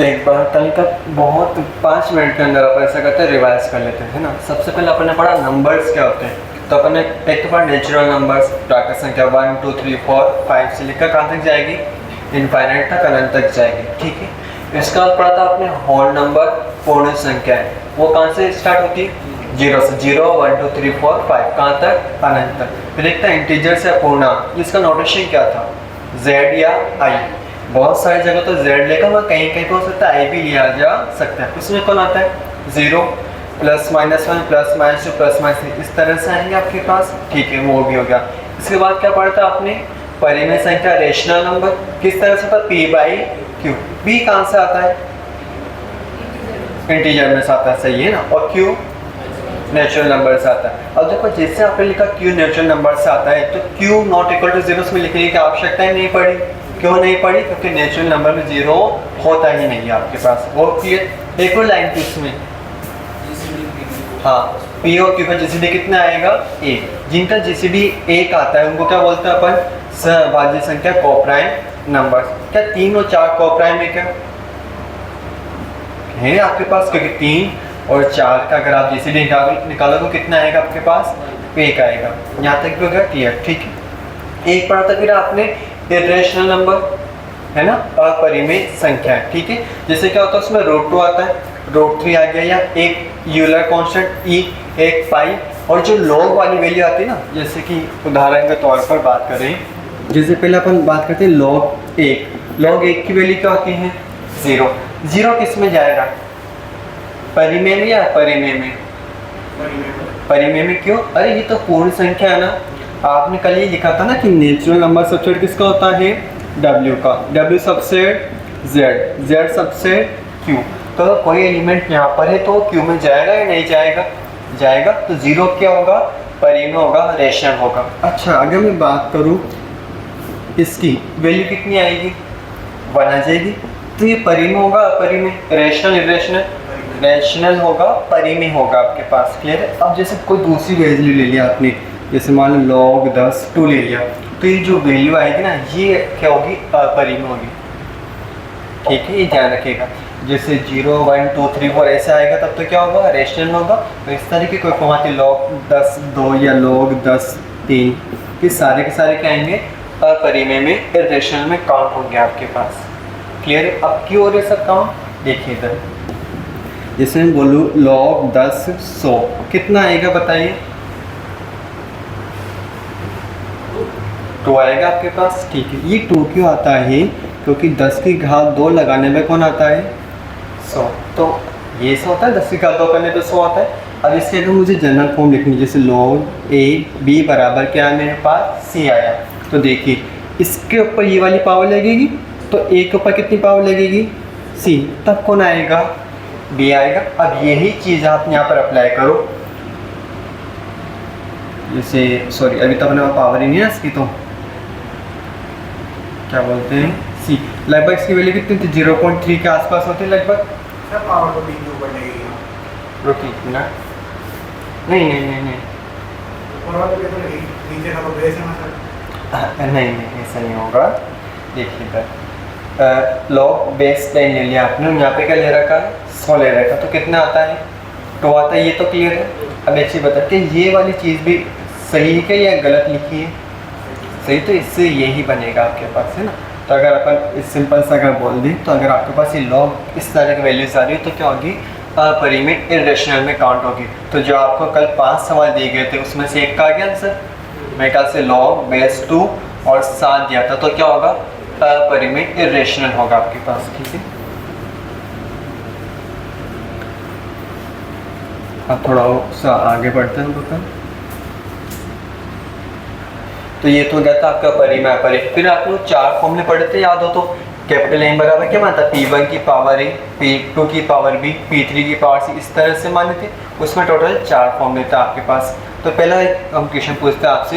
तो एक बार कल का बहुत 5 मिनट के अंदर अपन ऐसा करते हैं, रिवाइज कर लेते हैं, है ना। सबसे पहले अपन ने पढ़ा नंबर्स क्या होते हैं। तो अपन ने एक तो पढ़ा नेचुरल नंबर्स, प्राकृतिक संख्या 1 2 3 4 5 से लेकर कहाँ तक जाएगी, इनफाइनाइट तक, अनंत तक जाएगी, ठीक है। इसके बाद पढ़ा था आपने होल नंबर, पूर्ण संख्या है, वो कहाँ से स्टार्ट होती है, 0 से, 0 1 2 3 4 5 कहाँ तक, अनंत तक। फिर देखता है इंटीजर से पूर्णांक, इसका नोटेशन क्या था, z या i। बहुत सारी जगह तो z लेकर वहाँ कहीं कहीं पे हो सकता है i भी लिया जा सकता है। उसमें कौन आता है, 0 +-1 +-2 +-3, इस तरह से आएंगे आपके पास, ठीक है, वो भी हो गया। इसके बाद क्या पढ़ा था आपने, परिमेय संख्या, रेशनल नंबर, किस तरह से था, p/q। p कहाँ से आता है, इंटीजर में से आता है, सही है ना, और q नेचुरल नंबर से आता है। अब देखो जैसे आपने लिखा q नेचुरल नंबर से आता है, तो q नॉट इक्वल टू 0 में लिखने की आवश्यकता ही नहीं पड़ी। क्यों नहीं पड़ी, क्योंकि नेचुरल नंबर में 0 होता ही नहीं है आपके पास। वो क्लियर, एक और लाइन थी इसमें, हाँ, p और q का जीसीडी कितना आएगा, 1। जिनका जीसीडी 1 आता है उनको क्या बोलते हैं अपन, सहभाज्य संख्या, कोप्राइम नंबर। क्या 3 और 4 कोप्राइम है, क्या है आपके पास, क्योंकि 3 और 4 का अगर आप जीसीडी निकालो तो कितना आएगा आपके पास, 1 आएगा। यहाँ तक भी हो गया क्लियर, ठीक है। एक पढ़ा था फिर आपने इर्रेशनल नंबर, है ना, अपरिमेय संख्या, ठीक है। जैसे क्या होता है उसमें √2 आता है, √3 आ गया, या एक यूलर कांस्टेंट e, एक पाई, और जो लॉग वाली वैल्यू आती है ना, जैसे कि उदाहरण के तौर पर बात करें, जैसे पहले अपन बात करते हैं log 1 की वैल्यू क्या होती है, 0। 0 किस में जाएगा, परिमेय में या अपरिमेय में, परिमेय में। क्यों, अरे ये तो पूर्ण संख्या है ना। आपने कल ये लिखा था ना कि नेचुरल नंबर सबसेट किसका होता है, w का, w subset z subset q। तो कोई एलिमेंट यहाँ पर है तो q में जाएगा या नहीं जाएगा, जाएगा। तो 0 क्या होगा, परिमेय होगा, रेशनल होगा। अच्छा, अगर मैं बात करूँ इसकी वैल्यू कितनी आएगी, 1 आ जाएगी। तो ये परिमेय होगा, अपरिमेय, रेशनल इरेशनल, रेशनल होगा, परिमेय होगा आपके पास, क्लियर है। अब जैसे कोई दूसरी वैल्यू ले लिया आपने, जैसे मान लो log 10 2 ले लिया, तो ये जो वैल्यू आएगी ना, ये क्या होगी, अपरिमेय होगी, ठीक है, ये ध्यान रखिएगा। जैसे 0 1 2 3 4 ऐसा आएगा तब तो क्या होगा, रेशनल होगा। तो इस तरह की कोई फॉर्म आती है log 10 2 या log 10 3, ये सारे के सारे क्या आएंगे, अपरिमेय में, इर्रेशनल में काउंट होंगे आपके पास, क्लियर है। अब क्यों हो रहे सब काउंट, देखिए इधर, जैसे मैं बोलूँ log 10 100 कितना आएगा बताइए, 2 आएगा आपके पास, ठीक है। ये 2 क्यों आता है, क्योंकि 10 की घात 2 लगाने में कौन आता है, 100। तो ये 100 होता है, 10 की घात 2 करने पे 100 आता है। अब इसके अगर मुझे जनरल फॉर्म लिखनी, जैसे log a b बराबर क्या है मेरे पास, c आया। तो देखिए इसके ऊपर ये वाली पावर लगेगी, तो a के ऊपर कितनी पावर लगेगी, c, तब कौन आएगा, b आएगा। अब यही चीज़ आप यहाँ पर अप्लाई करो, जैसे सॉरी अभी तो अपने पावर ही नहीं है इसकी, तो क्या बोलते हैं, सी। लगभग इसकी वैल्यू कितनी थी, 0.3 के आसपास होती है लगभग। पावर तो 3 के ऊपर लगेगी, रुकिए ना, नहीं नहीं नहीं नहीं नीचे का तो बेस है ना सर, नहीं नहीं ऐसा नहीं होगा। देखिए इधर log बेस 10 ले लिया आपने, यहाँ पे क्या ले रखा है, 100 ले रखा, तो कितना आता है, 2 आता है। ये तो क्लियर है। अब एक चीज़ बताते हैं, ये वाली चीज़ भी सही है या गलत लिखी है, सही, तो इससे यही बनेगा आपके पास, है ना। तो अगर अपन इस सिंपल सा अगर बोल दें, तो अगर आपके पास ये log इस तरह की वैल्यूज आ रही है तो क्या होगी, अपरिमेय, इर्रेशनल में काउंट होगी। तो जो आपको कल 5 सवाल दिए गए थे उसमें से एक का आ गया आंसर, मेरे ख्याल से log बेस 2 और 7 दिया था, तो क्या होगा, अपरिमेय, इर्रेशनल होगा आपके पास, ठीक है। अब थोड़ा सा आगे बढ़ते हैं तो तो ये तो हो गया था आपका परिमेय, अपरिमेय। फिर आप लोग 4 फॉर्मूले पढ़े थे, याद हो तो, कैपिटल M बराबर क्या मानता है, P1 की पावर A, P2 की पावर B, P3 की पावर C, इस तरह से माने थे। उसमें टोटल 4 फॉर्मूले थे आपके पास। तो पहला हम क्वेश्चन पूछते हैं आपसे,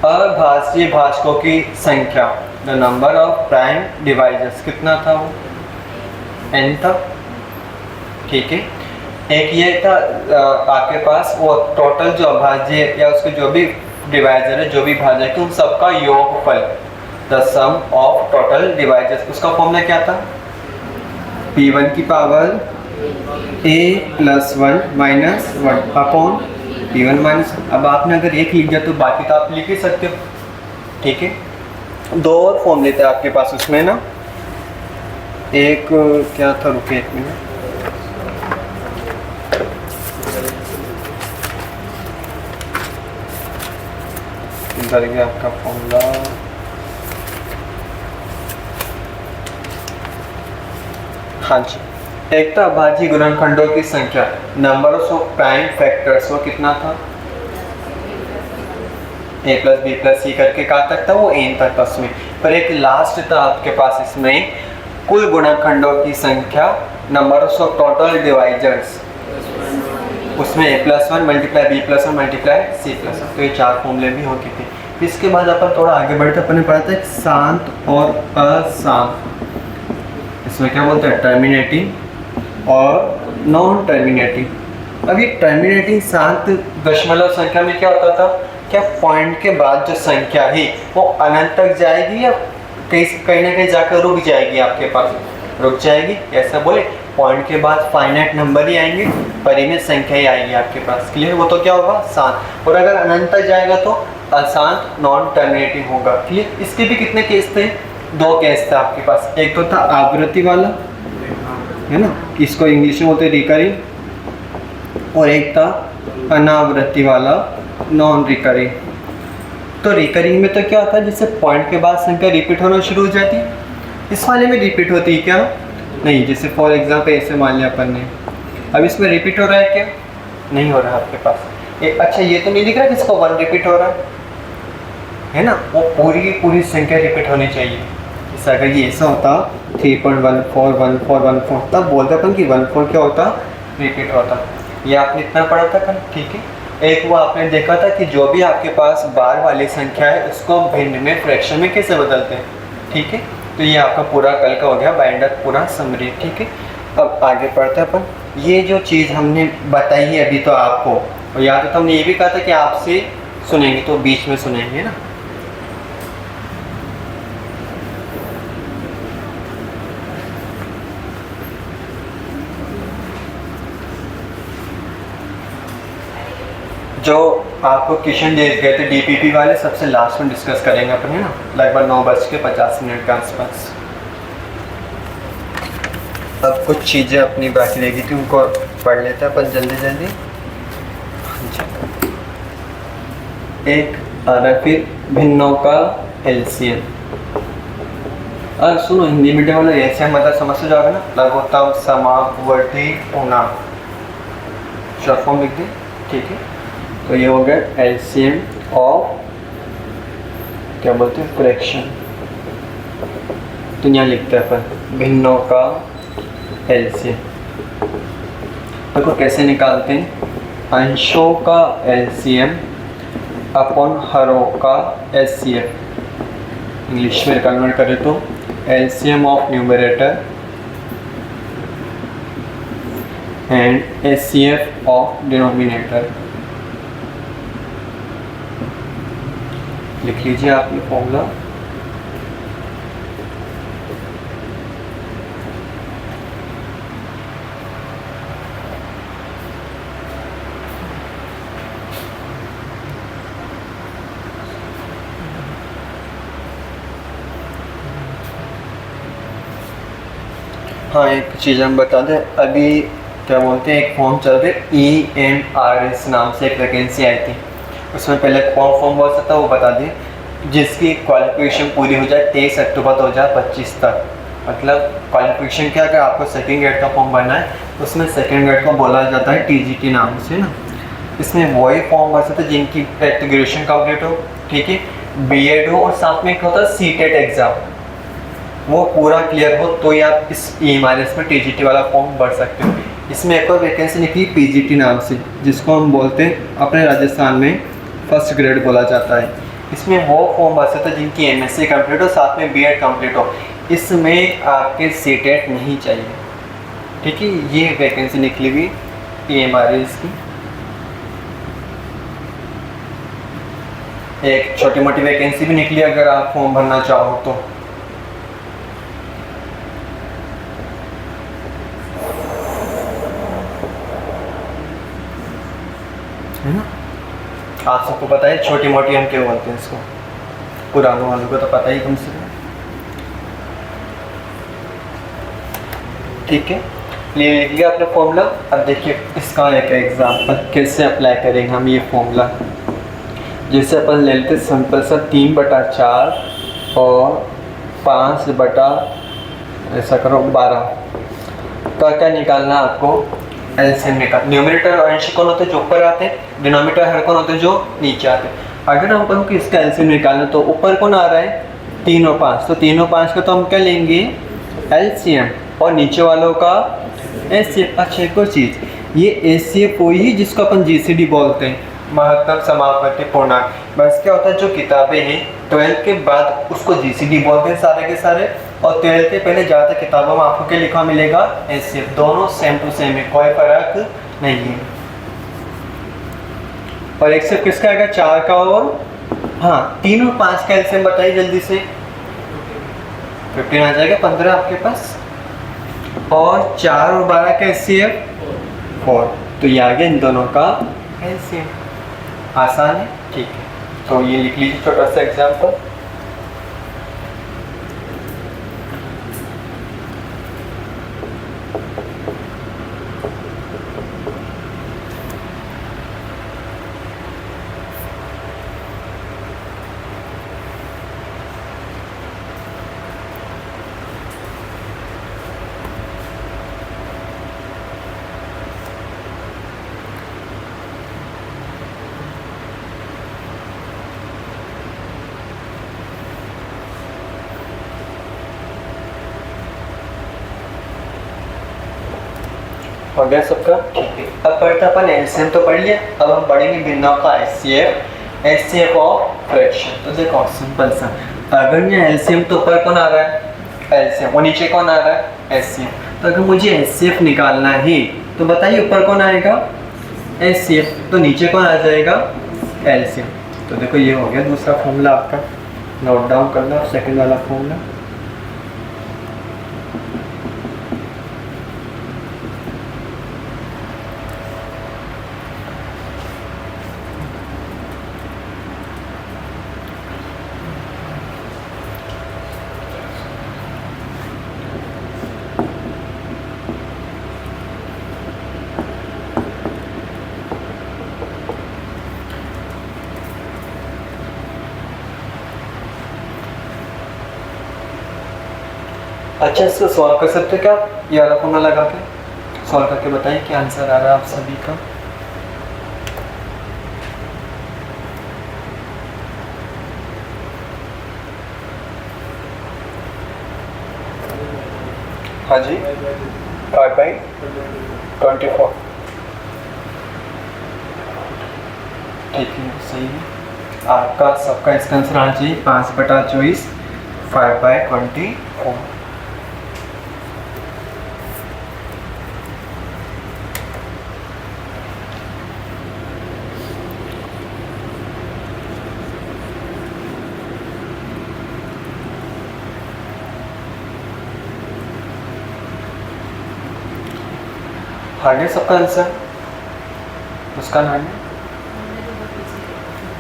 अभाज्य भाजकों की संख्या, the number of prime divisors, कितना था वो, n था, ठीक है। एक ये था आपके पास वो टोटल जो अभाज्य या उसके जो भी डिवाइजर है, जो भी भाजक है, उन सबका योगफल, the sum of total divisors, उसका फॉर्मूला क्या था, P1 की power A plus 1 minus 1 upon P1 minus. अब आपने अगर एक लिख दिया तो बाकी तो आप लिख ही सकते हो, ठीक है। दो और फॉर्म लेते हैं आपके पास उसमें ना, एक क्या था, रुके एक मिनट, इधर गया आपका फॉर्मूला। हाँ जी, एक था अभाज्य गुणनखंडों की संख्या, नंबर्स ऑफ प्राइम फैक्टर्स, वो कितना था, a प्लस बी प्लस सी करके कहाँ तक था, वो n तक था उसमें। पर एक लास्ट था आपके पास इसमें, कुल गुणनखंडों की संख्या, नंबर्स ऑफ टोटल डिवाइजर्स, उसमें a plus 1 multiply B plus 1 multiply C plus 1। तो ये 4 फॉर्मूले भी हो गए थे। इसके बाद अपन थोड़ा आगे बढ़ते, अपन ने पढ़ा था शांत और अशांत, इसमें क्या बोलते हैं, टर्मिनेटिंग और नॉन टर्मिनेटिंग। अभी टर्मिनेटिंग शांत दशमलव संख्या में क्या होता था, क्या पॉइंट के बाद जो संख्या है वो अनंत तक जाएगी या कहीं ना कहीं जाकर रुक जाएगी, आपके पास रुक जाएगी, ऐसा बोले, पॉइंट के बाद फाइनाइट नंबर ही आएंगे, परिमित संख्या ही आएगी आपके पास, क्लियर। वो तो क्या होगा, शांत। और अगर अनंत तक जाएगा तो अशांत, नॉन टर्मिनेटिंग होगा, क्लियर। इसके भी कितने केस थे, 2 केस थे आपके पास। एक तो था आवृत्ति वाला, है ना, इसको इंग्लिश में बोलते हैं रिकरिंग, और एक था अनावृत्ति वाला, नॉन रिकरिंग। तो रिकरिंग में तो क्या होता है, जिससे पॉइंट के बाद संख्या रिपीट होना शुरू हो जाती है। इस वाले में रिपीट होती है क्या, नहीं। जैसे फॉर एग्जांपल ऐसे मान लिया अपन ने, अब इसमें रिपीट हो रहा है क्या, नहीं हो रहा है आपके पास। अच्छा ये तो नहीं दिख रहा कि इसको 1 रिपीट हो रहा है ना, वो पूरी की पूरी संख्या रिपीट होनी चाहिए। जैसे अगर ये ऐसा होता 3.141414, तब बोलते अपन कि 14 क्या होता, रिपीट होता। ये आपने इतना पढ़ा था कल, ठीक है। एक वो आपने देखा था कि जो भी आपके पास बार वाली संख्या है उसको भिन्न में फ्रैक्शन में कैसे बदलते हैं, ठीक है। तो ये आपका पूरा कल का हो गया बाइंडर पूरा समरी, ठीक है। अब आगे पढ़ते हैं अपन। ये जो चीज़ हमने बताई है अभी तो आपको, और याद है तो हमने ये भी कहा था कि आपसे सुनेंगे तो बीच में सुनेंगे ना। जो आपको क्वेश्चन दे गए थे डीपीपी वाले, सबसे लास्ट में डिस्कस करेंगे अपन, है ना, लगभग 9:50 के आसपास। अब कुछ चीज़ें अपनी बाकी रह गई थी, उनको पढ़ लेते हैं अपन जल्दी जल्दी। एक आ रहा फिर भिन्नों का एलसीएम। और सुनो, हिंदी मीडियम वाला एलसीएम मतलब समझ से जाओगे ना, लघुत्तम समापवर्ती पूर्णांक, शॉर्ट फॉर्म लिख दें, ठीक है। तो ये हो गया एलसीएम ऑफ, क्या बोलते हैं, फ्रैक्शन। तो यहाँ लिखते हैं अपन भिन्नों का एलसीएम। देखो कैसे निकालते हैं, अंशों का एलसीएम अपॉन हरों का एचसीएफ। इंग्लिश में कन्वर्ट करें तो LCM of numerator and HCF of denominator. लिख लीजिए आप ये फॉर्मूला। हाँ, एक चीज़ हम बता दें, अभी क्या बोलते हैं, एक फॉर्म चल रहे EMRS नाम से एक वैकेंसी आई थी, उसमें पहले कौन फॉर्म बहुत सकता है वो बता दें। जिसकी क्वालिफिकेशन पूरी हो जाए 23 अक्टूबर 2025 तक, मतलब क्वालिफिकेशन क्या, अगर आपको सेकंड ग्रेड का फॉर्म भरना है उसमें सेकंड ग्रेड को बोला जाता है TGT नाम से ना। इसमें वही फॉर्म भर सकते हैं जिनकी ग्रेजुएशन कंप्लीट हो, ठीक है, BEd हो, और साथ में एक होता है CTET एग्ज़ाम, वो पूरा क्लियर हो तो ही आप इस EMRS में TGT वाला फॉर्म भर सकते हो। इसमें एक और वैकेंसी निकली PGT नाम से, जिसको हम बोलते हैं अपने राजस्थान में फर्स्ट ग्रेड बोला जाता है। इसमें वो फॉर्म भर सकते हैं जिनकी MSc कंप्लीट हो, साथ में BEd कंप्लीट हो। इसमें आपके CTET नहीं चाहिए, ठीक है। ये वैकेंसी निकली हुई EMRS की। एक छोटी मोटी वैकेंसी भी निकली अगर आप फॉर्म भरना चाहो तो। आप सबको पता है छोटी मोटी हम क्यों बोलते हैं इसको, पुरानों वालों को तो पता ही कम से कम। ठीक है, ये लिख लिया आपने फॉर्मूला। अब देखिए इसका एक एग्जाम्पल कैसे अप्लाई करेंगे हम ये फॉर्मूला। जैसे अपन ले लेते सिंपल सा 3/4 और 5 ऐसा करो 12 का क्या निकालना है आपको, एलसीएम निकाल। न्यूमरेटर और अंश कौन होते हैं जो ऊपर आते हैं, डिनोमिनेटर हर कौन होते हैं जो नीचे आते हैं। अगर हम अपन को इसका एलसीएम निकालना तो ऊपर कौन आ रहा है 3 और 5, तो 3 और 5 का तो हम क्या लेंगे एलसीएम, और नीचे वालों का एचसीएफ। अच्छा एक और चीज़, ये एचसीएफ वही जिसको अपन जीसीडी बोलते हैं, महत्तम समापवर्ती पूर्णांक। बस क्या होता है जो किताबें हैं 12 के बाद उसको जीसीडी बोलते हैं सारे के सारे, और 12 के पहले ज़्यादा किताबों में आपको क्या लिखा मिलेगा एचसीएफ। दोनों सेम टू सेम है, कोई फर्क नहीं है। और एचसीएफ किसका आएगा 4 का, और हाँ 3 और 5 का एलसीएम बताइए जल्दी से। 15 आ जाएगा, 15 आपके पास, और 4 और 12 का एचसीएफ 4, तो ये आ गया इन दोनों का एलसीएम। आसान है, ठीक है। तो ये लिख लीजिए छोटा सा एग्जाम्पल। हो गया सबका, ठीक है। अब पढ़ते अपन एलसीएम तो पढ़ लिया, अब हम पढ़ेंगे भिन्नों का एचसीएफ, एचसीएफ ऑफ फ्रैक्शन। तो देखो सिंपल सा, अगर ये एलसीएम तो ऊपर कौन आ रहा है एलसीएम, और नीचे कौन आ रहा है एचसीएफ। तो अगर मुझे एचसीएफ निकालना है तो बताइए ऊपर कौन आएगा एचसीएफ, तो नीचे कौन आ जाएगा एलसीएम। तो देखो ये हो गया दूसरा फॉर्मूला आपका, नोट डाउन करना सेकंड वाला फॉर्मूला। अच्छा इसको सॉल्व कर सकते क्या, ये वाला फॉर्मूला लगा के सॉल्व करके बताइए क्या आंसर आ रहा है आप सभी का। हाँ जी 5/24, ठीक है सही है आपका। सबका इसका आंसर आना चाहिए 5/24 5/24। आगे सबका आंसर उसका नाम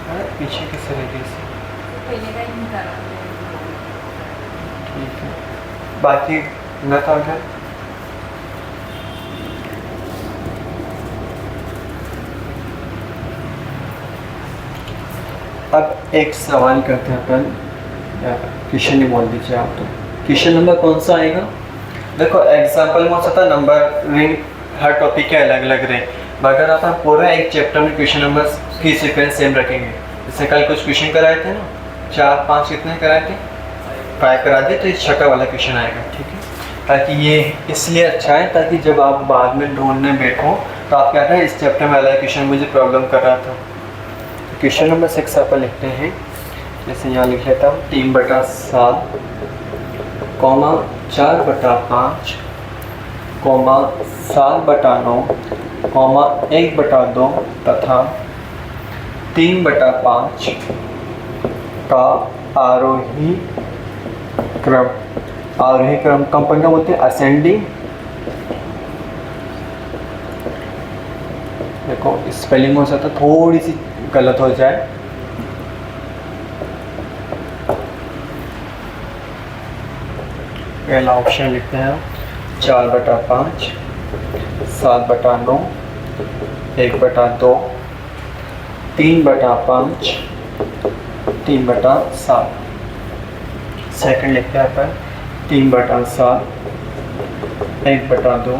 है पीछे किस तरीके से, ठीक है बाकी न था क्या। अब एक सवाल करते हैं अपन, क्वेश्चन ही बोल दीजिए आप। तो क्वेश्चन नंबर कौन सा आएगा, देखो एग्जाम्पल में हो सकता है नंबर रिंग हर टॉपिक के अलग अलग रहे, मगर आप पूरा एक चैप्टर में क्वेश्चन नंबर की सीक्वेंस सेम रखेंगे। जैसे कल कुछ क्वेश्चन कराए थे ना, 4-5 कितने कराए थे 5 करा दिए, तो ये छठा वाला क्वेश्चन आएगा, ठीक है। ताकि ये इसलिए अच्छा है ताकि जब आप बाद में ढूंढने बैठो तो आप क्या करें इस चैप्टर में वाला क्वेश्चन मुझे प्रॉब्लम कर रहा था। क्वेश्चन नंबर 6 आप लिखते हैं, जैसे यहाँ लिख लेता हूँ 3/7, 4/5, 7/9, 1/2 तथा 3/5 का आरोही क्रम कंपन का बोलते हैं असेंडिंग। देखो स्पेलिंग हो सकता थोड़ी सी गलत हो जाए। पहला ऑप्शन लिखते हैं 4/5, 7/9, 1/2, 3/5, 3/7। सेकंड लिखते हैं अपन 3/7, 1/2,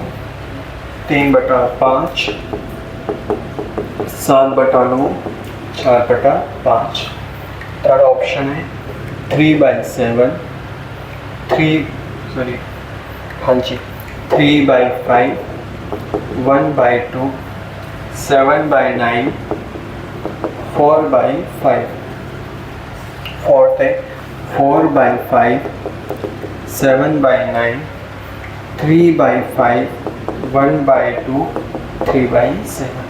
3/5, 7/9, 4/5। थर्ड ऑप्शन है 3/7, 3/5, 1/2, 7/9, 4/5। फोर्थ है 4/5, 7/9, 3/5, 1/2, 3/7।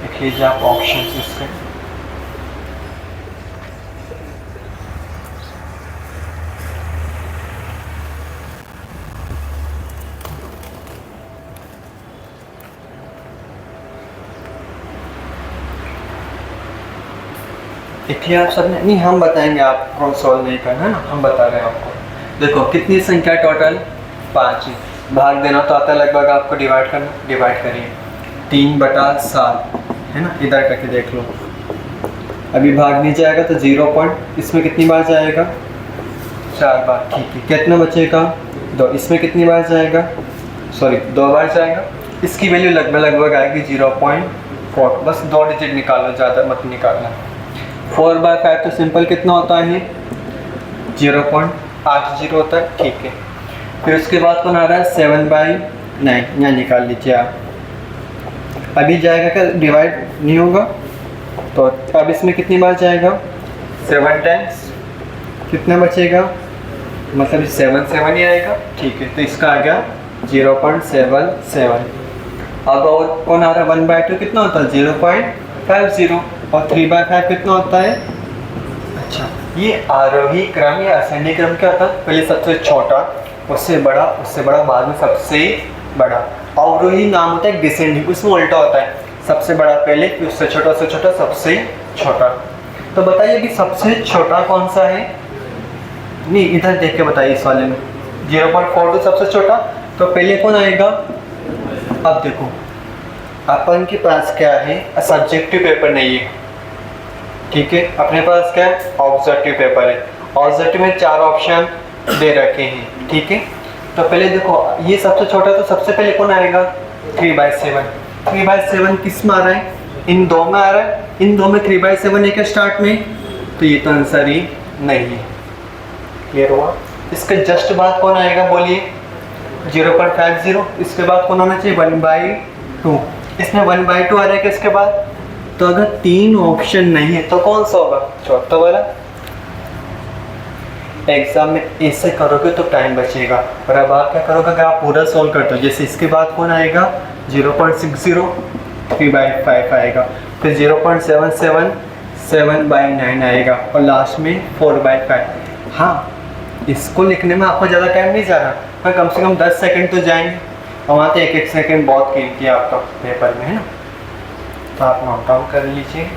देख लीजिए आप ऑप्शन इसके। देखिए आप सबने, नहीं हम बताएंगे, आपको सॉल्व नहीं करना है ना, हम बता रहे हैं आपको। देखो कितनी संख्या टोटल 5 है, भाग देना तो आता है लगभग, आपको डिवाइड करना, डिवाइड करिए 3/7 है ना, इधर करके देख लो। अभी भाग नहीं जाएगा तो 0 पॉइंट, इसमें कितनी बार जाएगा 4 बार, ठीक है। कितना बचेगा 2, इसमें कितनी बार जाएगा, सॉरी 2 बार जाएगा। इसकी वैल्यू लगभग आएगी 0.4, बस 2 डिजिट निकालो, ज़्यादा मत निकालना। 4/5 तो सिंपल कितना होता है 0.80 होता है, ठीक है। फिर उसके बाद कौन आ रहा है 7/9, यहाँ निकाल लीजिए आप। अभी जाएगा क्या, डिवाइड नहीं होगा तो अब इसमें कितनी बार जाएगा 7 टाइम्स, कितना बचेगा, मतलब 7 ही आएगा, ठीक है। तो इसका आ गया 0.77। अब और कौन आ रहा है 1/2 कितना होता है 0.50, और 3/5 कितना होता है। अच्छा, ये आरोही क्रम या असेंडिंग क्रम क्या होता है, पहले सबसे छोटा, उससे बड़ा, बाद में सबसे बड़ा। अवरोही नाम होता है डिसेंडिंग, उसमें उल्टा होता है, सबसे बड़ा पहले, फिर उससे छोटा सबसे छोटा। तो बताइए कि सबसे छोटा कौन सा है, नहीं इधर देख के बताइए इस वाले में 0.42 सबसे छोटा, तो पहले कौन आएगा। अब देखो अपन के पास क्या है, सब्जेक्टिव पेपर नहीं है, ठीक है, अपने पास क्या है ऑब्जेक्टिव पेपर है। ऑब्जेक्टिव में 4 ऑप्शन दे रखे हैं, ठीक है। तो पहले देखो ये सबसे छोटा, तो सबसे पहले कौन आएगा 3/7। 3/7 किस में आ रहा है, इन 2 में आ रहा है, इन 2 में 3/7 है क्या स्टार्ट में, तो ये तो आंसर ही नहीं है। क्लियर हुआ। इसके जस्ट बाद कौन आएगा बोलिए 0.50, इसके बाद कौन आना चाहिए 1/2, इसमें 1/2 आ रहा है कि इसके बाद। तो अगर 3 ऑप्शन नहीं है तो कौन सा होगा चौथा वाला। एग्जाम में ऐसे करोगे तो टाइम बचेगा, और अब आप क्या करोगे अगर आप पूरा सोल्व करते हो, जैसे इसके बाद कौन आएगा 0.60, 3/5 आएगा, फिर 0.77, 7/9 आएगा, और लास्ट में 4/5। हाँ, इसको लिखने में आपको ज़्यादा टाइम नहीं जा रहा, पर कम से कम 10 सेकंड तो जाएंगे, और वहाँ तो 1-1 सेकंड बहुत कीमती है आपका पेपर में, है ना। तो आप नोट डाउन कर लीजिए।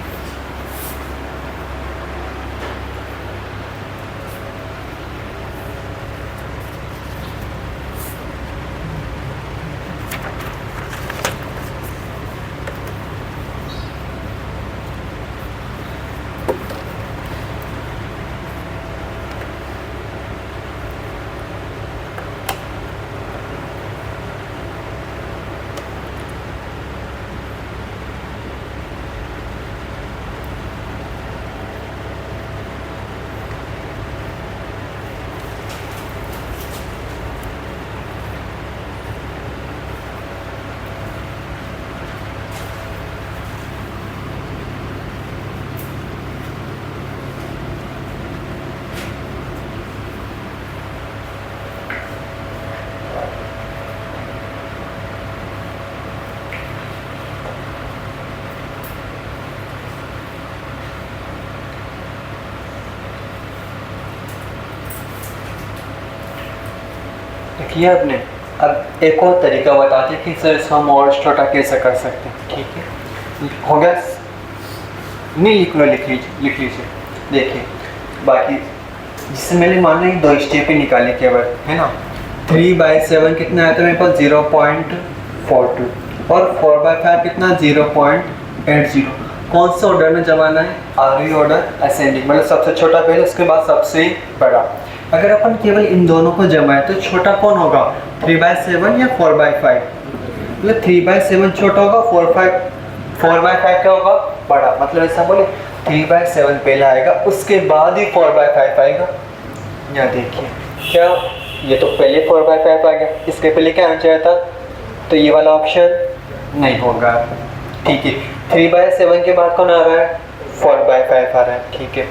किया आपने। अब एक और तरीका बताते हैं कि सर इसको हम और छोटा कैसे कर सकते हैं। ठीक है, हो गया? नहीं लिख लीजिए। देखिए बाकी जिससे मैंने मान ली 2 स्टेप ही निकाले केवल, है ना। 3/7 कितना आया था मेरे पास? 0.42 और 4/5 कितना? 0.80। कौन से ऑर्डर में जमाना है? आरोही ऑर्डर असेंडिंग, मतलब सबसे छोटा पहले उसके बाद सबसे बड़ा। अगर अपन केवल इन दोनों को जमाएं तो छोटा कौन होगा? 3/7 या 4/5? मतलब 3/7 छोटा होगा, 4/5 क्या होगा? बड़ा। मतलब ऐसा बोले 3/7 पहले आएगा, उसके बाद ही 4/5 आएगा। यहाँ देखिए क्या, ये तो पहले 4/5 आ गया, इसके पहले क्या आना चाहिए था? तो ये वाला ऑप्शन नहीं होगा। ठीक है, 3/7 के बाद कौन आ रहा है? 4/5 आ रहा है। ठीक है,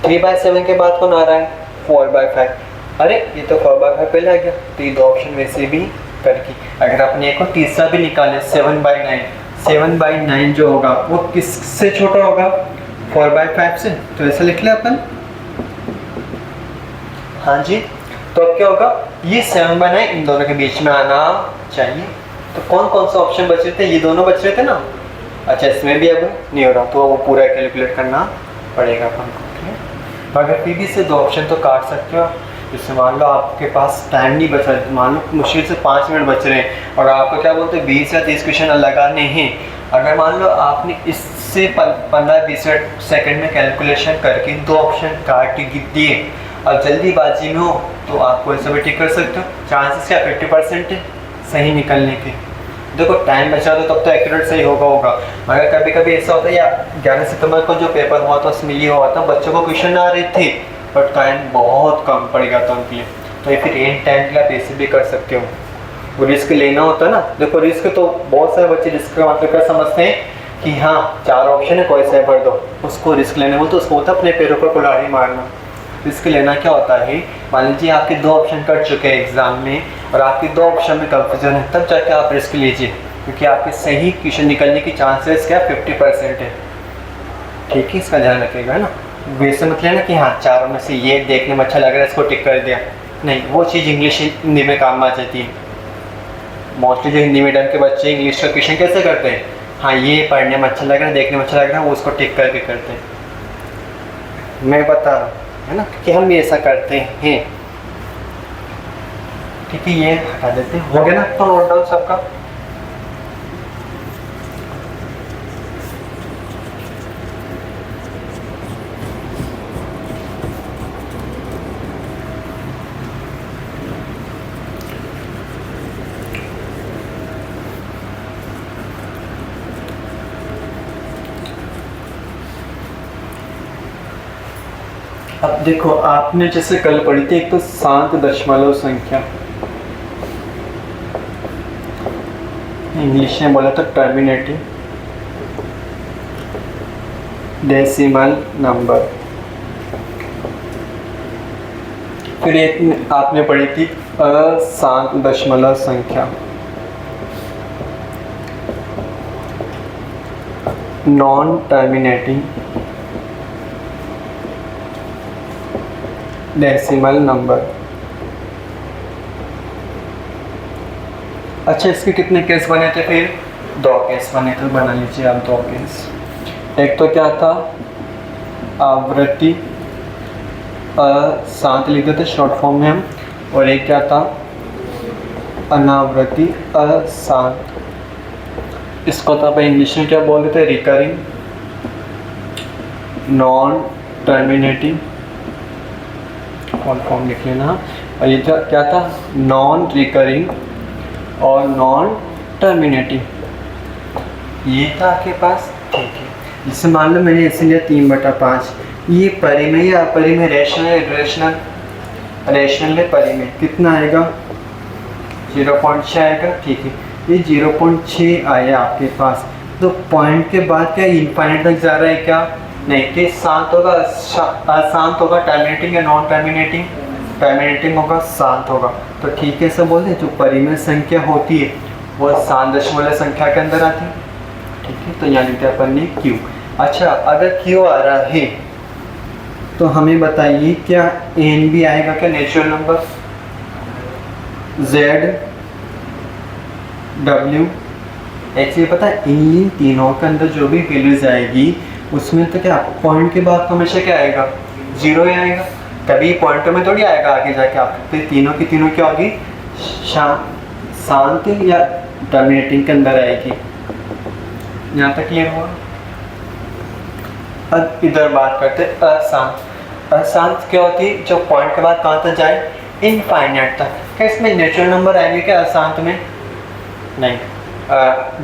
3/7 के बाद कौन आ रहा है? 4/5। अरे ये तो 4/5 पहले आ गया, तो ये 2 ऑप्शन वैसे भी करके। अगर आपने एक और तीसरा भी निकाले 7/9, 7/9 जो होगा वो किससे छोटा होगा? 4/5 से। तो ऐसा लिख ले अपन। हाँ जी, तो अब क्या होगा? ये 7/9 इन दोनों के बीच में आना चाहिए। तो कौन कौन सा ऑप्शन बच रहे थे? ये दोनों बच रहे थे ना। अच्छा, इसमें भी अब नहीं हो रहा, तो वो पूरा कैलकुलेट करना पड़ेगा अपन को। अगर फिर भी से 2 ऑप्शन तो काट सकते हो। जैसे मान लो आपके पास टाइम नहीं बचा, मान लो मुश्किल से 5 मिनट बच रहे हैं और आपको क्या बोलते हैं 20 या 30 क्वेश्चन लगाने हैं। अगर मान लो आपने इससे 15-20 सेकंड में कैलकुलेशन करके 2 ऑप्शन काट दिए, अब जल्दीबाजी में हो तो आपको ऐसा भी ठीक कर सकते हो। चांसेस क्या 50% है सही निकलने के। देखो टाइम बचा तो तब तो एक्यूरेट सही होगा। मगर कभी कभी ऐसा होता है, या 11 सितंबर को जो पेपर हुआ था उसमें ये हुआ था, बच्चों को क्वेश्चन आ रहे थे बट टाइम बहुत कम पड़ गया था उनके लिए। तो ये फिर एंड टाइम के लिए आप ऐसे भी कर सकते हो। वो रिस्क लेना होता है ना। देखो रिस्क तो बहुत सारे बच्चे रिस्क का मतलब क्या समझते हैं कि हाँ 4 ऑप्शन है कोई से भर दो, उसको रिस्क लेने बोलते, उसको होता है अपने पैरों पर कुल्हाड़ी मारना। रिस्क लेना क्या होता है? मान लीजिए आपके 2 ऑप्शन कट चुके हैं एग्जाम में और आपके 2 ऑप्शन में कंफ्यूजन है, तब जाके आप रिस्क लीजिए, क्योंकि आपके सही क्वेश्चन निकलने की चांसेस क्या 50% है। ठीक है, इसका ध्यान रखिएगा, है ना। वैसे मत लेना कि हाँ 4 में से ये देखने में अच्छा लग रहा है इसको टिक कर दिया। नहीं, वो चीज़ इंग्लिश हिंदी में काम आ जाती है। मोस्टली जो हिंदी मीडियम के बच्चे इंग्लिश का क्वेश्चन कैसे करते हैं? हाँ ये पढ़ने में अच्छा लग रहा है, देखने में अच्छा लग रहा है, वो उसको टिक करके करते हैं। मैं बता रहा हूँ, है ना, कि हम भी ऐसा करते हैं। ठीक है, ये हटा देते हैं। हो गया ना तो नोट डाउन सबका? अब देखो आपने जैसे कल पढ़ी थी एक तो शांत दशमलव संख्या, इंग्लिश में बोला तो टर्मिनेटिंग डेसिमल नंबर। फिर एक आपने पढ़ी थी अशांत दशमलव संख्या, नॉन टर्मिनेटिंग डेसिमल नंबर। अच्छा, इसके कितने केस बने थे? फिर 2 केस बने थे। बना लीजिए आप 2 केस। एक तो क्या था? आवृत्ति अशांत लिख देते शॉर्ट फॉर्म में हम, और एक क्या था? अनावृत्ति अशांत। इसको तो अपन इंग्लिश में क्या बोलते थे? Recurring non terminating, full form लिख लेना। और ये क्या था? नॉन रिकरिंग और नॉन टर्मिनेटिंग, ये था आपके पास। ठीक है, जिससे मान लो मैंने ऐसे लिया 3/5, ये परि में या अपरि में? रेशनल में परि में कितना आएगा? 0.6 आएगा। ठीक है, ये 0.6 आया आपके पास। तो पॉइंट के बाद क्या इनफाइनाइट तक जा रहा है क्या? नहीं, कि शांत होगा अशांत होगा, टर्मिनेटिंग या नॉन टर्मिनेटिंग? टर्मिनेटिंग होगा, शांत होगा। तो ठीक है, सब बोलते हैं जो परिमेय संख्या होती है वो शांत दशमलव संख्या के अंदर आती है। ठीक है, तो यहाँ लिखते हैं अपन ने Q। अच्छा, अगर Q आ रहा है तो हमें बताइए क्या N भी आएगा क्या? Natural number. Z W। Actually पता है इन तीनों के अंदर जो भी वैल्यूज आएगी उसमें तो क्या पॉइंट के बाद तो हमेशा क्या आएगा, जीरो ही आएगा। कभी पॉइंट में थोड़ी आएगा आगे जाके आपके तीनों की तीनों क्या होगी, शांत या टर्मिनेटिंग के अंदर आएगी। यहाँ तक क्लियर हुआ। अब इधर बात करते हैं अशांत। अशांत क्या होती है, जो पॉइंट के बाद कहाँ तक जाए, इनफाइनाइट तक। क्या इसमें नेचुरल नंबर आएंगे क्या अशांत में, नहीं।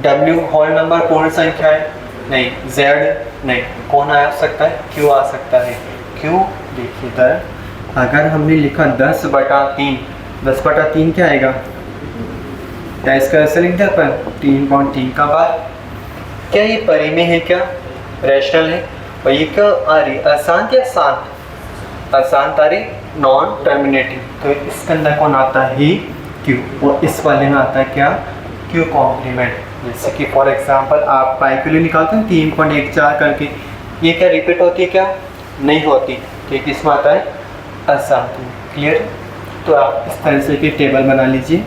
W होल नंबर पूर्ण संख्या है, नहीं। Z नहीं। कौन आ सकता है, Q आ सकता है। Q देखिए इधर अगर हमने लिखा 10/3, 10/3 क्या आएगा, क्या इसका ऐसे लिख दिया पर 3.3 का बार। क्या ये परी में है, क्या रैशनल है, और ये क्या आ रही, अशांत या शांत, अशांत आ रही, नॉन टर्मिनेटिंग। तो इसके अंदर कौन आता है, Q, और इस वाले में आता है क्या, Q कॉम्प्लीमेंट। जैसे कि फॉर एग्जांपल आप पाई के लिए निकालते हैं 3.14 करके, ये क्या रिपीट होती है, क्या नहीं होती, ठीक। इसमें आता है अशांत में। क्लियर। तो आप इस तरह से की टेबल बना लीजिए।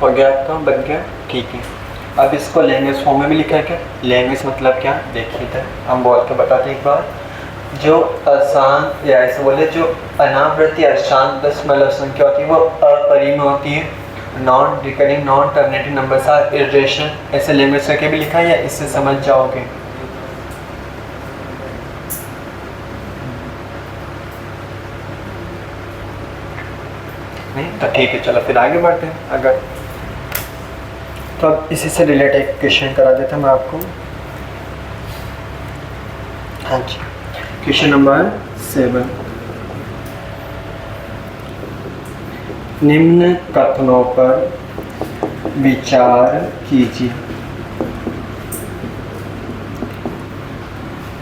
हो गया आपका, बन गया, ठीक है। अब इसको लैंग्वेज फॉर्म में भी लिखा है क्या, लैंग्वेज मतलब क्या, देखिए इधर हम बोल के बताते हैं एक बार। जो अशांत या ऐसे बोले जो अनावृत्ति अशांत दशमलव संख्या होती है वो अपरिमेय होती है। Non recurring non terminating numbers are irrational. ऐसे लैंग्वेज करके भी लिखा है या इससे समझ जाओगे। नहीं तो ठीक है, चलो फिर आगे बढ़ते हैं। अगर तो अब इसी से रिलेटेड एक क्वेश्चन करा देता हूँ मैं आपको। हाँ जी, क्वेश्चन नंबर 7। निम्न कथनों पर विचार कीजिए।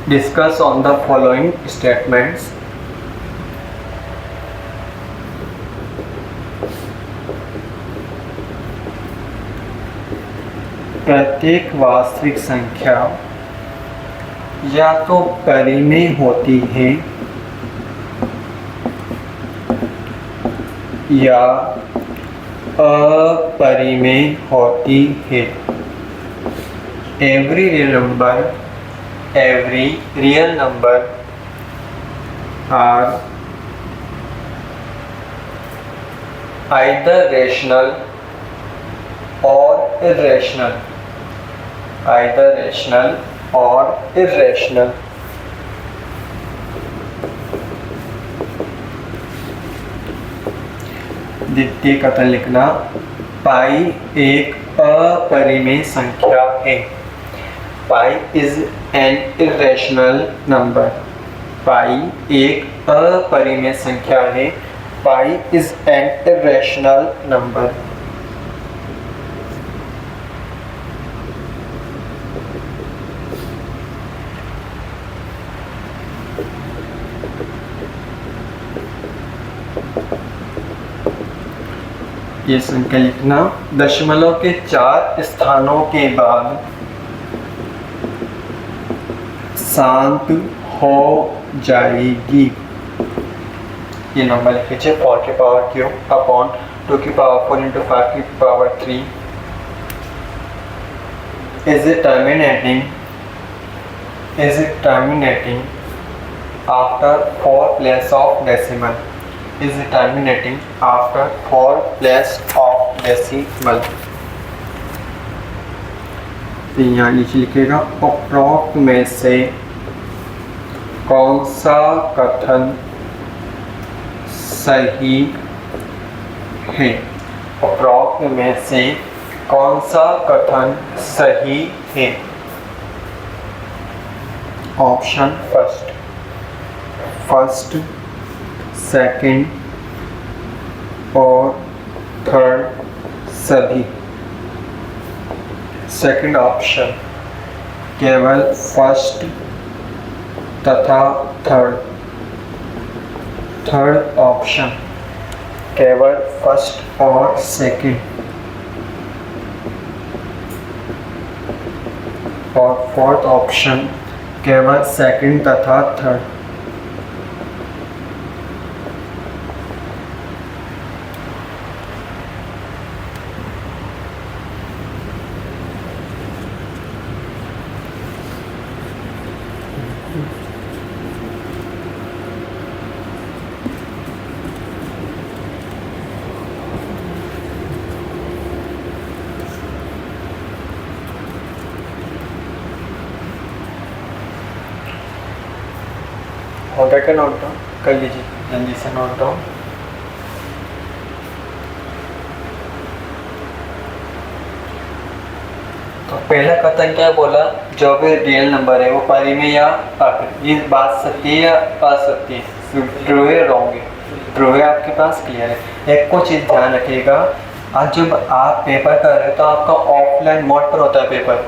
Discuss on the following statements. प्रत्येक वास्तविक संख्या या तो परिमेय होती है या अपरिमेय होती है। Every real number are either rational और irrational, either rational or irrational। द्वितीय कथन लिखना, पाई एक अपरिमेय संख्या है। Pi is an irrational number. Pi एक अपरिमेय संख्या है। Pi is an irrational number. ये संख्या लिखना, दशमलव के 4 स्थानों के बाद शांत हो जाएगी। ये नंबर लिख लीजिए, 4 की पावर क्यूब अपॉन 2 की पावर 4 इंटू 5 की power 3 is terminating after 4 place of decimal। is terminating after 4 place of decimal। तो यहाँ नीचे लिखेगा उपरोक्त में से कौन सा कथन सही है। उपरोक्त में से कौन सा कथन सही है। ऑप्शन फर्स्ट, सेकंड और थर्ड सभी। सेकंड ऑप्शन केवल फर्स्ट तथा थर्ड। थर्ड ऑप्शन केवल फर्स्ट और सेकंड। और फोर्थ ऑप्शन केवल सेकंड तथा थर्ड। हो गया क्या नोट डाउन? कर लीजिए जल्दी से नोट डाउन। तो पहला कथन क्या बोला, जो भी रियल नंबर है वो परिमेय या अकृत। ये बात सत्य है या असत्य है, ट्रू है रॉन्ग है। ट्रू है आपके पास, क्लियर है। एक को चीज़ ध्यान रखिएगा, आज जब आप पेपर कर रहे हो तो आपका ऑफलाइन मोड पर होता है पेपर,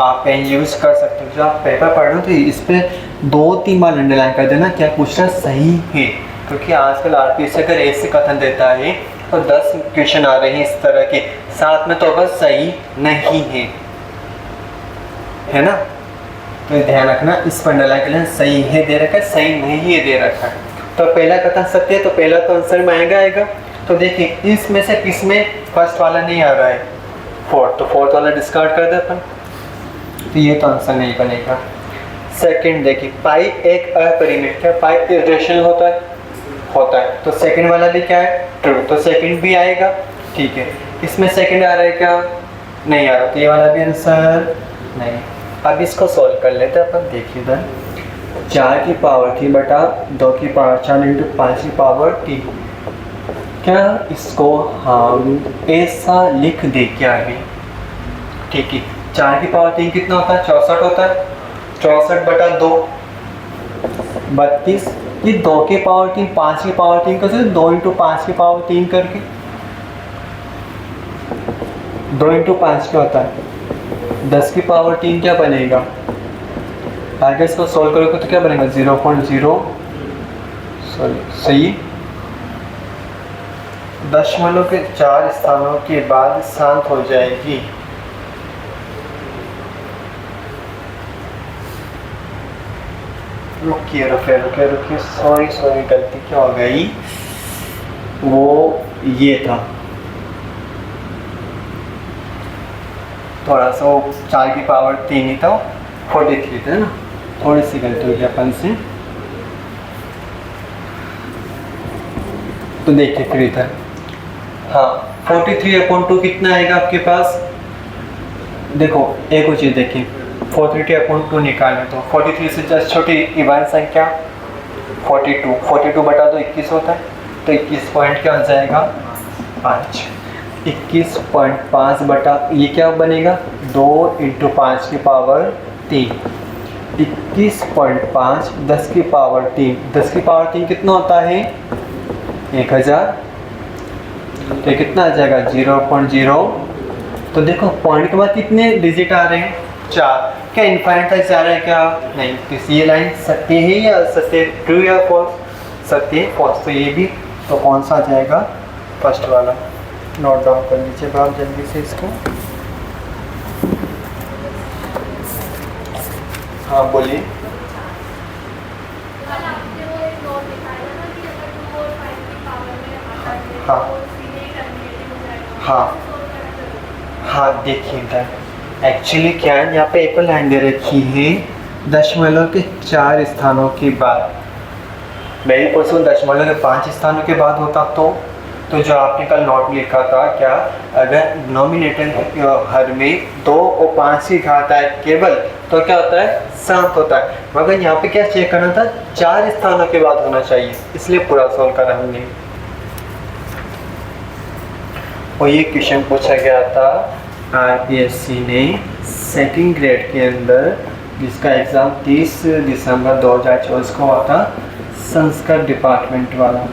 आप पेन यूज़ कर सकते हो। जो आप पेपर पढ़ रहे हो तो इस पर 2-3 बार अंडरलाइन कर देना क्या पूछ रहा सही है, क्योंकि आजकल आरपीएससी अगर ऐसे कथन देता है तो 10 क्वेश्चन आ रहे हैं इस तरह के, साथ में तो बस सही नहीं है ना। तो ध्यान रखना, इस पर अंडरलाइन कर लेना, सही है दे रखा है, सही नहीं है दे रखा है। तो पहला कथन सत्य है तो पहला तो आंसर में आएगा। तो देखिए इसमें से किसमें फर्स्ट वाला नहीं आ रहा है, फोर्थ, तो फोर्थ वाला डिस्कार्ड कर दे अपन, तो ये तो आंसर नहीं बनेगा। सेकंड देखिए, पाई एक अपरिमेय, क्या पाई इरेशनल होता है, तो सेकंड वाला भी क्या है, ट्रू, तो सेकंड भी आएगा। ठीक है, इसमें सेकंड आ रहा है क्या, नहीं आ रहा, तो ये वाला भी आंसर नहीं। अब इसको सॉल्व कर लेते हैं अपन। देखिए इधर 4 की पावर 3 बटा 2 की पावर 4 इंटू 5 की पावर 3, क्या इसको हम ऐसा लिख दे क्या है। ठीक है, 4 की पावर 3 कितना होता है, 64 होता है, 64 बटा 2 32। ये 2 की पावर 3 5 की पावर 3 कैसे, 2 इंटू 5 की पावर 3 करके, 2 इंटू 5 क्या होता है 10 की पावर 3, क्या बनेगा, आगे इसको सोल्व करोगे तो क्या बनेगा 0.0, सही। दशमलव के 4 स्थानों के बाद शांत हो जाएगी। रुकिए, सॉरी गलती क्या हो गई, वो ये था थोड़ा सा, 4 की पावर 3 ही था, 43 था ना, थोड़ी सी गलती हो गई अपन से। तो देखिए फिर इधर, हाँ 43/2 कितना आएगा आपके पास। देखो एक और चीज़ देखिए, 43/2 निकालना, तो 43 से जस्ट छोटी इवन संख्या 42 बटा 2 21 होता है, तो 21 पॉइंट क्या हो जाएगा 5। 21.5 बटा ये क्या बनेगा 2 इंटू 5 की पावर 3, 21.5 10 की पावर 3, 10 की पावर 3 कितना होता है 1000, तो ये कितना आ जाएगा 0.0। तो देखो पॉइंट के बाद कितने डिजिट आ रहे हैं 4, क्या इनफाइनाइट तक जा रहा है क्या, नहीं। तो ये लाइन सत्य है या असत्य, ट्रू या फॉल्स, सत्य फॉल्स, तो ये भी, तो कौन सा आ जाएगा फर्स्ट वाला। नोट डाउन कर लीजिए आप जल्दी से इसको। हाँ बोलिए। हाँ देखिए इधर एक्चुअली क्या है, यहाँ पे एक लाइन दे रखी है दशमलव के 4 स्थानों के बाद। मैं भी पूछूँ दशमलव के 5 स्थानों के बाद होता तो तो जो आपने कल नोट में लिखा था, क्या अगर डिनोमिनेटर हर में 2 और 5 की घात आए केवल, तो क्या होता है, 7 होता है। मगर यहाँ पे क्या चेक करना था, 4 स्थानों के बाद होना चाहिए, इसलिए पूरा सॉल्व करा हमने। और ये क्वेश्चन पूछा गया था आरपीएससी ने सेकंड ग्रेड के अंदर, जिसका एग्ज़ाम 30 दिसंबर 2024 को हुआ था, संस्कृत डिपार्टमेंट वाला।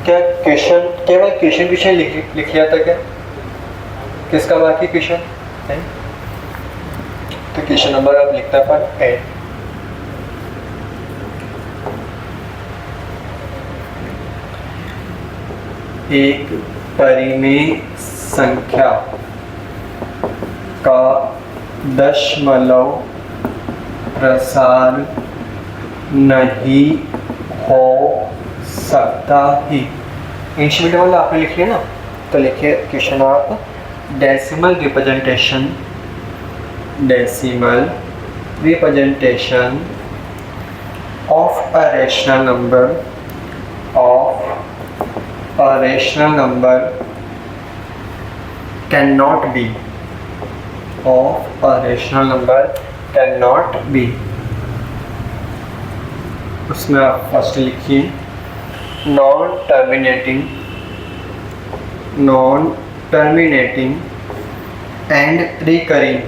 क्या क्वेश्चन केवल क्वेश्चन लिख लिया था क्या, किसका बाकी क्वेश्चन है? तो क्वेश्चन नंबर आप लिखता पर 8। एक परिमेय संख्या का दशमलव प्रसार नहीं हो सकता ही। इंस्टीट्यूट वाला आपने लिख लिया ना, तो लिखिए क्वेश्चन आप, decimal representation of a rational number can not be. उसमें आप फर्स्ट लिखिए non terminating and recurring.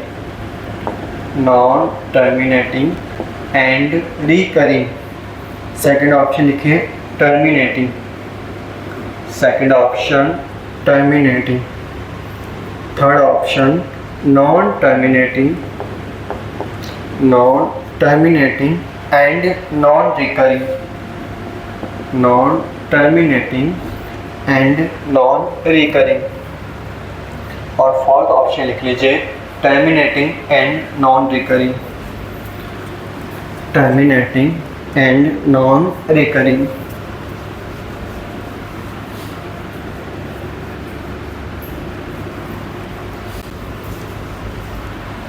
Second option लिखिए terminating, second option terminating. Third option non terminating and non recurring, और फोर्थ ऑप्शन लिख लीजिए टर्मिनेटिंग एंड नॉन रिकरिंग।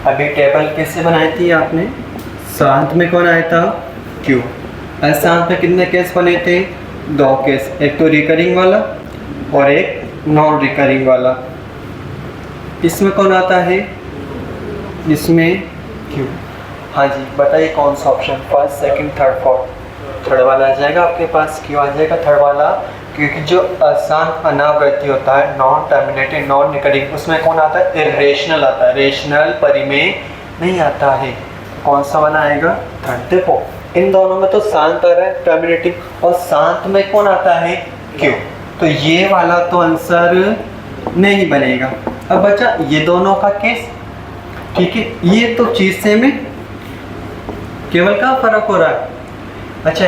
अभी table कैसे बनाई थी आपने, साथ में कौन आया था, क्यू। साथ में कितने केस बने थे, 2 केस, एक तो रिकरिंग वाला और एक नॉन रिकरिंग वाला। इसमें कौन आता है, इसमें क्यू। हाँ जी बताइए कौन सा option, first second third fourth. Third वाला आ जाएगा आपके पास, क्यू आ जाएगा थर्ड वाला, क्योंकि जो आसान अनावृत्ति होता है, नॉन टर्मिनेटिंग नॉन रिकरिंग, उसमें कौन आता है, इरेशनल आता है, रेशनल परिमेय नहीं आता है। कौन सा वाला आएगा, थर्ड। देखो इन दोनों में तो शांत आ रहा है टर्मिनेटिंग, और शांत में कौन आता है, क्यू। तो ये वाला तो आंसर नहीं बनेगा। अब बचा ये दोनों का केस, ठीक है, ये तो चीज सेम है, केवल का फर्क हो रहा है। अच्छा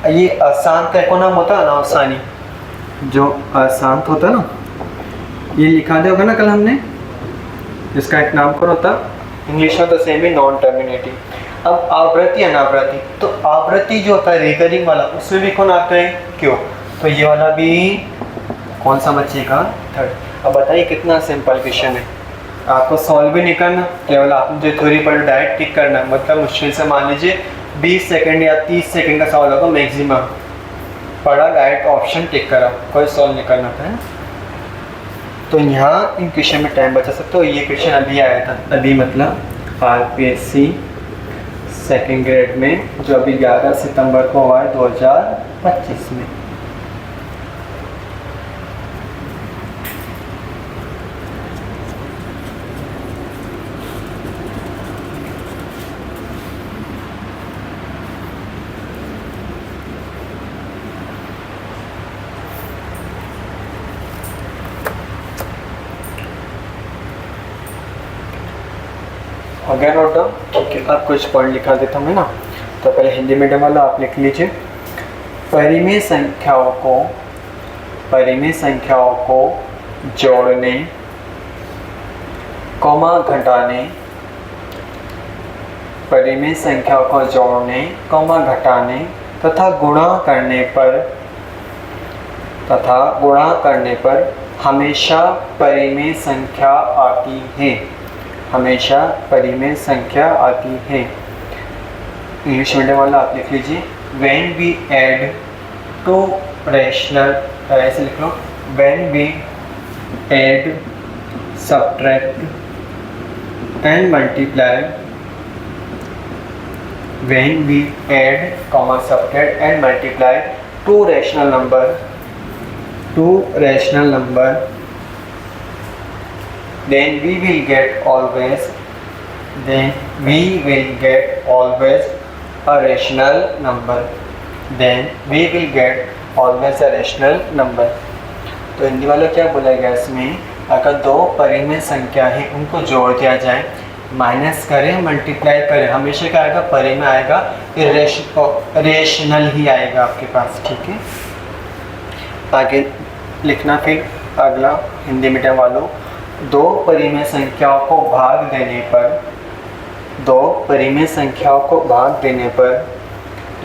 ये अशांत का को नाम होता है अनावसानी, जो अशांत होता है ना, ये लिखा दिया होगा ना कल हमने, इसका एक नाम कौन होता, इंग्लिश में तो सेम ही नॉन टर्मिनेटिंग। अब आवृत्ति अनावृत्ति, तो आवृत्ति जो होता है रिकरिंग वाला, उसमें भी कौन आता है, क्यों। तो ये वाला भी कौन सा बचेगा, थर्ड। अब बताइए कितना सिंपल क्वेश्चन है, आपको सॉल्व भी नहीं करना, केवल आपने जो थ्योरी पढ़ी डायरेक्ट टिक करना है। मतलब मुश्किल से मान लीजिए 20 सेकंड या 30 सेकंड का सवाल होगा मैक्सिमम, पढ़ा डायरेक्ट ऑप्शन टिक करा, कोई सॉल्व नहीं करना था। तो यहाँ इन क्वेश्चन में टाइम बचा सकते हो। ये क्वेश्चन अभी आया था, अभी मतलब आरपीएससी सेकेंड ग्रेड में, जो अभी 11 सितंबर को हुआ है 2025 में। अगर नोट डाउन, ओके, आप कुछ पॉइंट लिखा देता हूँ ना। तो पहले हिंदी मीडियम वाला आप लिख लीजिए, परिमेय संख्याओं को जोड़ने, कॉमा घटाने, परिमेय संख्या को जोड़ने, कॉमा घटाने तथा गुणा करने पर हमेशा परिमेय संख्या आती है। हमेशा परिमेय संख्या आती है। इंग्लिश मीडियम वाला आप लिख लीजिए, when we add two rational, ऐसे लिख लो, when we add, subtract and multiply, when we add, subtract and multiply two rational number, then we will get always a rational number. तो हिंदी वाला क्या बोला गया इसमें, अगर दो परिमेय संख्या है उनको जोड़ दिया जाए, माइनस करें, मल्टीप्लाई करें, हमेशा क्या आएगा, परिमेय आएगा, रेशनल ही आएगा आपके पास। ठीक है, आगे लिखना फिर अगला हिंदी मीडियम वालों, दो परिमेय संख्याओं को भाग देने पर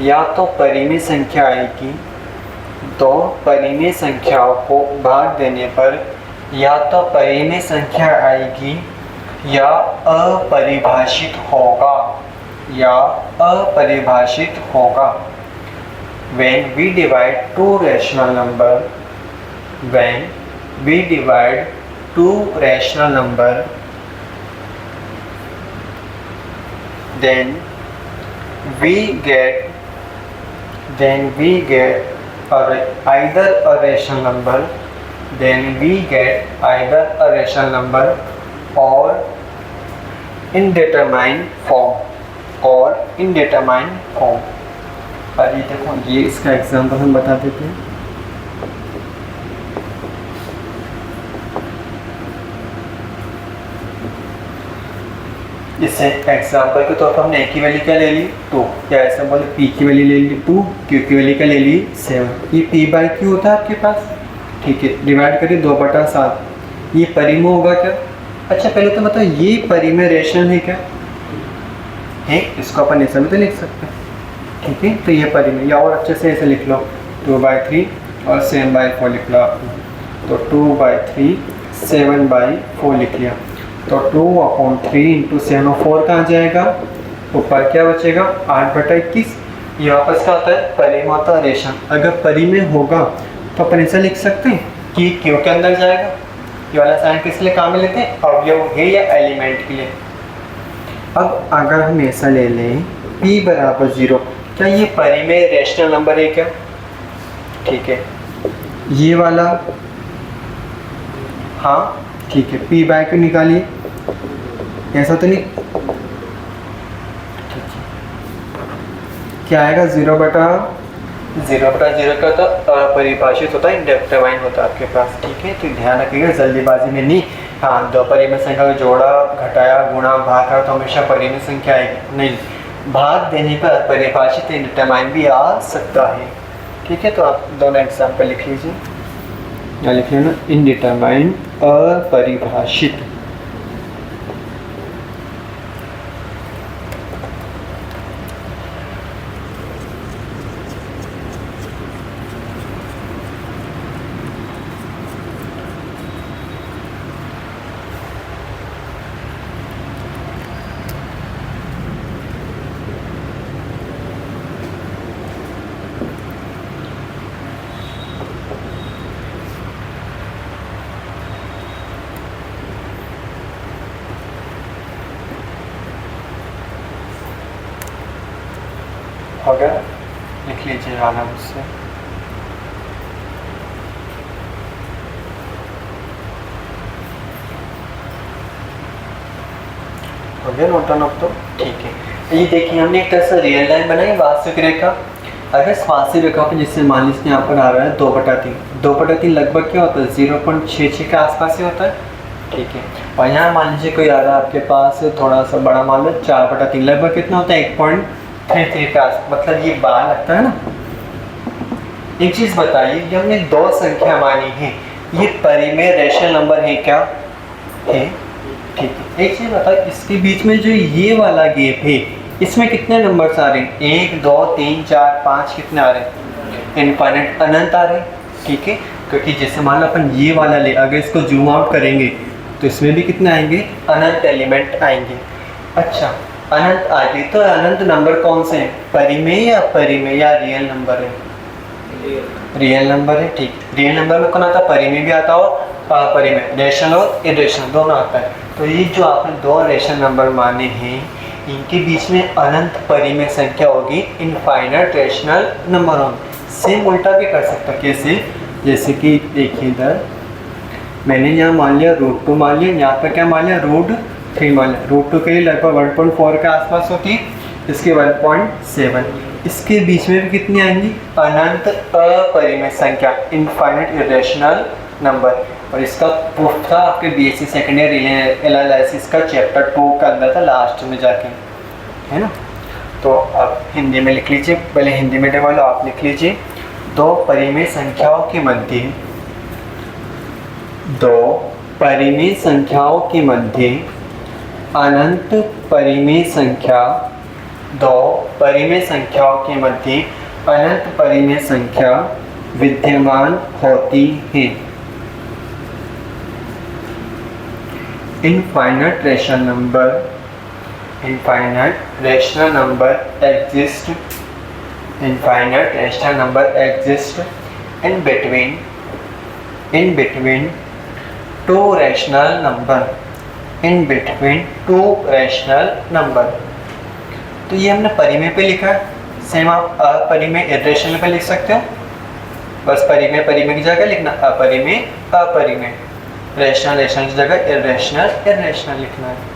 या तो परिमेय संख्या आएगी, दो परिमेय संख्याओं को भाग देने पर या तो परिमेय संख्या आएगी या अपरिभाषित होगा, when we divide two rational number, then we get either a rational number or indeterminate form। अभी देखो ये इसका एग्जांपल हम बता देते हैं। इसे एग्जांपल के तौर पर हमने ए की वैल्यू क्या ले ली, 2, या ऐसा बोले पी की वैल्यू ले ली 2, क्यू की वैल्यू क्या ले ली 7। ये पी बाई क्यू होता है आपके पास। ठीक है, डिवाइड करिए 2/7। ये परिमेय होगा क्या? अच्छा पहले तो बताओ ये परिमेय रेशनल है क्या है? इसको अपन ऐसा भी तो लिख सकते हैं। ठीक है, तो ये परिमेय, या और अच्छे से ऐसे लिख लो 2/3 और 7/4 लिख लो आपने, तो 2/3 7/4 लिख लिया, तो 2/3 इंटू 7/4 कहाँ जाएगा, ऊपर क्या बचेगा 8/21। ये वापस क्या होता है, परिमेय होता है रेशनल। अगर परिमेय होगा तो अपन ऐसा लिख सकते हैं कि क्यू के अंदर जाएगा। ये वाला साइन किस लिए काम में लेते हैं, अवयव है या एलिमेंट के लिए। अब अगर हम ऐसा ले लें p बराबर 0, क्या ये परिमेय रेशनल नंबर है क्या? ठीक है, ये वाला हाँ ठीक है, p बाय क्यू निकालिए, ऐसा तो नहीं, क्या आएगा 0/0 का तो परिभाषित होता है, इंडेटरमाइन होता है आपके पास। ठीक है, तो ध्यान रखिएगा जल्दीबाजी में नहीं। हाँ, दो परिमेय संख्या को जोड़ा, घटाया, गुणा, भाग करा तो हमेशा परिमेय संख्या आएगी नहीं, भाग देने पर परिभाषित इंडेटरमाइन भी आ सकता है। ठीक है, तो आप दोनों एग्जाम्पल लिख लीजिए, या लिख लेना इंडेटरमाइन, अपरिभाषित। हो गया, लिख लीजिए आराम से। हो गया नोट डाउन अब तो। ठीक है, ये देखिए हमने एक तरह से रियल लाइन बनाई, वास्तविक रेखा। अगर वास्तविक रेखा पे जिससे मान लीजिए यहाँ पर आ रहा है 2/3, 2/3 लगभग क्या होता है 0.66 के आसपास ही होता है। ठीक है, और यहाँ मान लीजिए कोई आ रहा है आपके पास थोड़ा सा बड़ा, मान लो 4/3, लगभग कितना होता है 1.33 के आस, मतलब ये 12 लगता है ना। एक चीज़ बताइए, ये हमने दो संख्या मानी है, ये परिमेय रेशनल नंबर है क्या? है। ठीक है, एक चीज बताओ, इसके बीच में जो ये वाला गैप है इसमें कितने नंबर्स आ रहे हैं? 1 2 3 4 5 कितने आ रहे हैं? इनफाइनाइट, अनंत आ रहे हैं। ठीक है, क्योंकि जैसे मान लो अपन ये वाला ले, अगर इसको जूम आउट करेंगे तो इसमें भी कितने आएंगे? अनंत एलिमेंट आएंगे। अच्छा, अनंत आ गए तो अनंत नंबर कौन से हैं? परिमेय या अपरिमेय या रियल नंबर है? रियल नंबर है। ठीक, रियल नंबर में कौन आता है? परिमेय भी आता हो, अपरिमेय, रेशनल और इरेशनल दोनों आता है। तो ये जो आपने दो रेशनल नंबर माने हैं, इनके बीच में अनंत परिमेय संख्या होगी, इनफाइनाइट रेशनल नंबर होंगे। सेम उल्टा भी कर सकते हो। कैसे? जैसे कि देखिए इधर मैंने यहाँ मान लिया √2 मान लिया, यहाँ पर क्या मान लिया? √3 मान लिया। √2 के लिए लगभग 1.4 के आसपास होती है, इसकी 1.7। इसके बीच में भी कितनी आएंगी? अनंत अपरिमेय संख्या, इनफाइनाइट इरेशनल नंबर। और इसका प्रूफ था आपके बीएससी सेकेंड ईयर एनालिसिस का चैप्टर 2 का अंदर था, लास्ट में जाके, है ना। तो अब हिंदी में लिख लीजिए, पहले हिंदी मीडियम वालों आप लिख लीजिए, दो परिमेय संख्याओं के मध्य, दो परिमेय संख्याओं के मध्य अनंत परिमेय संख्या, दो परिमेय संख्याओं के मध्य अनंत परिमेय संख्या विद्यमान होती है। Infinite rational number, infinite rational number exist, infinite rational number exist in between two rational number, in between two rational number. तो ये हमने परिमेय पे लिखा है, सेम आप अपरिमेय इरेशनल पे लिख सकते हो, बस परिमेय परिमेय की जगह लिखना, अपरिमेय अपरिमेय, रेशनल रेशनल की जगह इरेशनल इरेशनल लिखना है।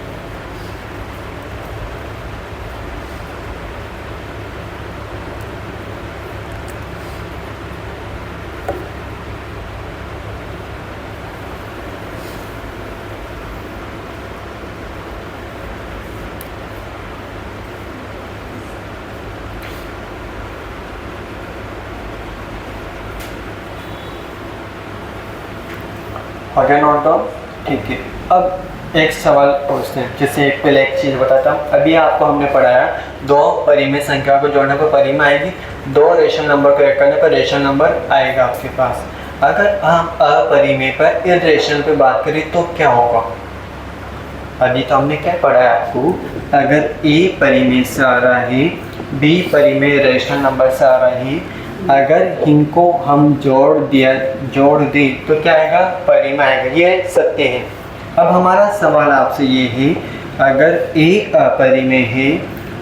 Again on top. ठीक है, अब एक सवाल पूछते हैं, जैसे एक पहले एक चीज़ बताता हूँ। अभी आपको हमने पढ़ाया दो परिमेय संख्या को जोड़ने पर परिमेय आएगी, दो रेशनल नंबर को ऐड करने पर रेशनल नंबर आएगा आपके पास। अगर हम अपरिमेय पर इरेशनल पे बात करें तो क्या होगा? अभी तो हमने क्या पढ़ा है आपको, अगर ए परिमेय से आ रहा है, बी परिमेय रेशनल नंबर से आ रहा है, अगर इनको हम जोड़ दें तो क्या आएगा? परिमेय आएगा। ये सत्य है। अब हमारा सवाल आपसे ये है, अगर ए अपरिमेय है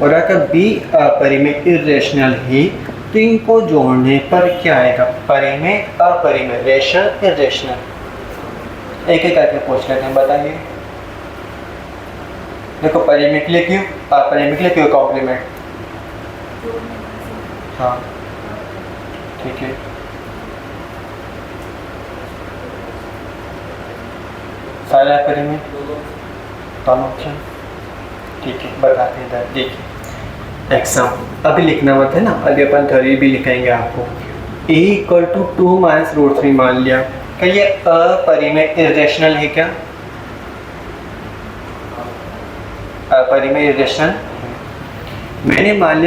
और अगर बी अपरिमेय इरेशनल है तो इनको जोड़ने पर क्या आएगा? परिमेय अपरिमेय, रेशनल इरेशनल। एक एक करके पूछ लेते हैं, बताइए। देखो, परिमेय के लिए क्यों, अपरिमेय के लिए क्यों कॉम्प्लीमेंट? हाँ ठीक है, सारा परिमेय दोनों ऑप्शन। ठीक है, बताते हैं इधर, देखिए एग्जाम अभी लिखना मत है ना, अभी अपन थ्योरी भी लिखेंगे आपको। a इक्वल टू 2 माइनस √3 मान लिया, क्या ये अपरिमेय इरेशनल है? क्या अपरिमेय इरेशनल? मैंने मान लिया